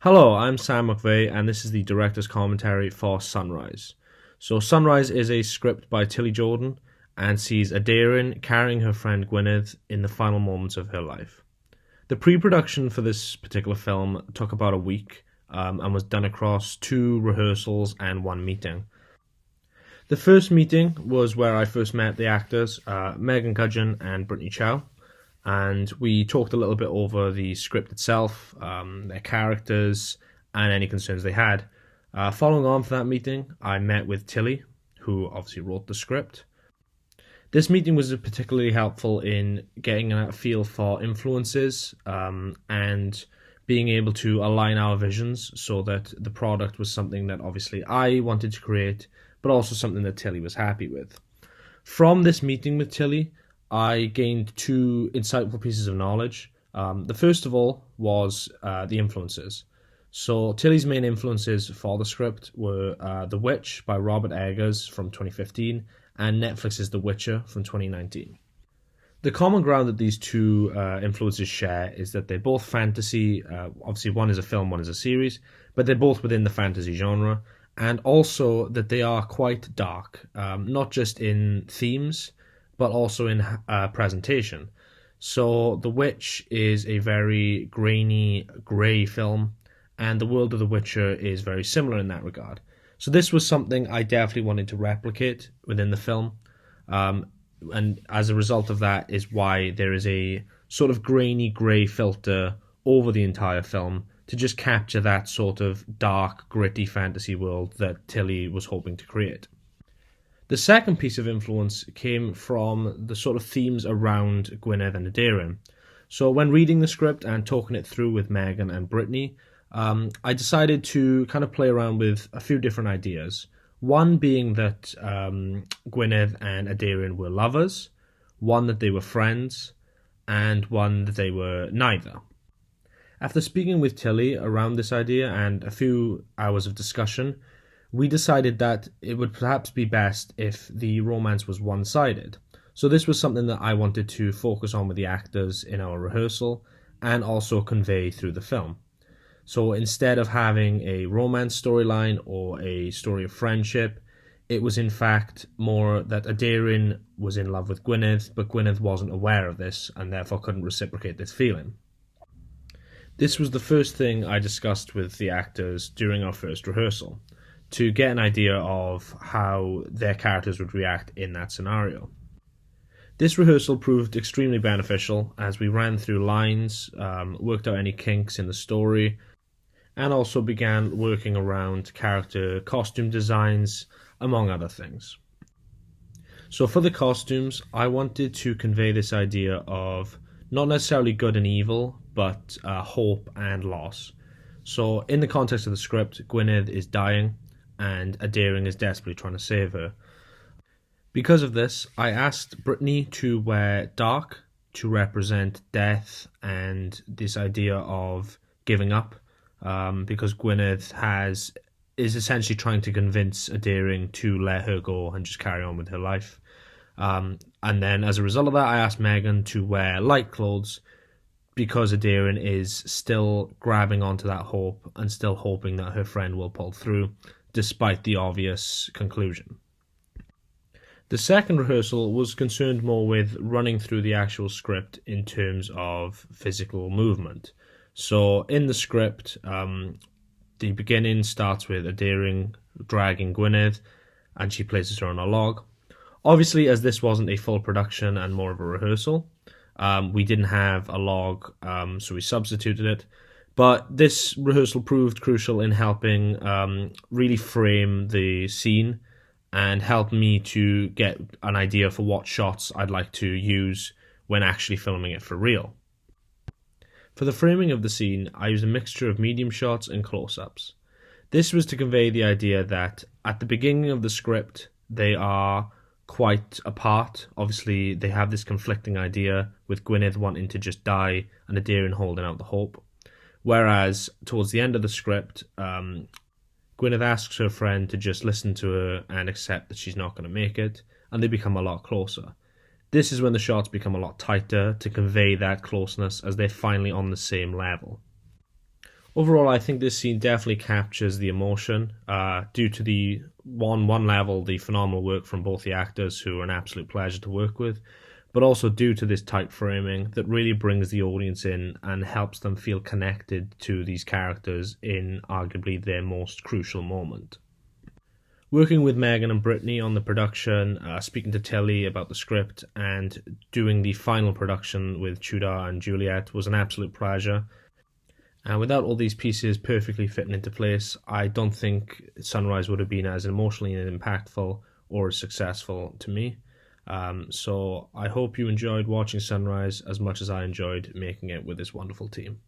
Hello, I'm Sam McVeigh, and this is the director's commentary for Sunrise. So, Sunrise is a script by Tilly Jordan and sees Aderin carrying her friend Gwyneth in the final moments of her life. The pre production for this particular film took about a week and was done across two rehearsals and one meeting. The first meeting was where I first met the actors, Megan Cudgeon and Brittany Chow, and we talked a little bit over the script itself, their characters, and any concerns they had. Following on from that meeting, I met with Tilly, who obviously wrote the script. This meeting was particularly helpful in getting a feel for influences and being able to align our visions so that the product was something that obviously I wanted to create, but also something that Tilly was happy with. From this meeting with Tilly, I gained two insightful pieces of knowledge. The first of all was the influences. So Tilly's main influences for the script were The Witch by Robert Eggers from 2015 and Netflix's The Witcher from 2019. The common ground that these two influences share is that they're both fantasy. Obviously, one is a film, one is a series, but they're both within the fantasy genre, and also that they are quite dark, not just in themes, but also in presentation. So The Witch is a very grainy, grey film, and The World of The Witcher is very similar in that regard. So this was something I definitely wanted to replicate within the film, and as a result of that is why there is a sort of grainy, grey filter over the entire film to just capture that sort of dark, gritty fantasy world that Tilly was hoping to create. The second piece of influence came from the sort of themes around Gwyneth and Aderin. So when reading the script and talking it through with Megan and Brittany, I decided to kind of play around with a few different ideas. One being that Gwyneth and Aderin were lovers, one that they were friends, and one that they were neither. After speaking with Tilly around this idea and a few hours of discussion, we decided that it would perhaps be best if the romance was one-sided. So this was something that I wanted to focus on with the actors in our rehearsal and also convey through the film. So instead of having a romance storyline or a story of friendship, it was in fact more that Aderin was in love with Gwyneth, but Gwyneth wasn't aware of this and therefore couldn't reciprocate this feeling. This was the first thing I discussed with the actors during our first rehearsal, to get an idea of how their characters would react in that scenario. This rehearsal proved extremely beneficial as we ran through lines, worked out any kinks in the story, and also began working around character costume designs, among other things. So for the costumes, I wanted to convey this idea of not necessarily good and evil, but hope and loss. So in the context of the script, Gwyneth is dying, and Aderin is desperately trying to save her. Because of this, I asked Brittany to wear dark to represent death and this idea of giving up, because Gwyneth is essentially trying to convince Aderin to let her go and just carry on with her life. And then as a result of that, I asked Megan to wear light clothes because Aderin is still grabbing onto that hope and still hoping that her friend will pull through, despite the obvious conclusion. The second rehearsal was concerned more with running through the actual script in terms of physical movement. So in the script, the beginning starts with Aderin dragging Gwyneth, and she places her on a log. Obviously, as this wasn't a full production and more of a rehearsal, we didn't have a log, so we substituted it. But this rehearsal proved crucial in helping really frame the scene and help me to get an idea for what shots I'd like to use when actually filming it for real. For the framing of the scene, I used a mixture of medium shots and close-ups. This was to convey the idea that at the beginning of the script, they are quite apart. Obviously, they have this conflicting idea with Gwyneth wanting to just die and Aderin holding out the hope. Whereas towards the end of the script, Gwyneth asks her friend to just listen to her and accept that she's not going to make it, and they become a lot closer. This is when the shots become a lot tighter to convey that closeness as they're finally on the same level. Overall, I think this scene definitely captures the emotion due to the one level, the phenomenal work from both the actors, who are an absolute pleasure to work with, but also due to this tight framing that really brings the audience in and helps them feel connected to these characters in arguably their most crucial moment. Working with Megan and Brittany on the production, speaking to Tilly about the script, and doing the final production with Tudor and Juliet was an absolute pleasure. And without all these pieces perfectly fitting into place, I don't think Sunrise would have been as emotionally impactful or as successful to me. So I hope you enjoyed watching Sunrise as much as I enjoyed making it with this wonderful team.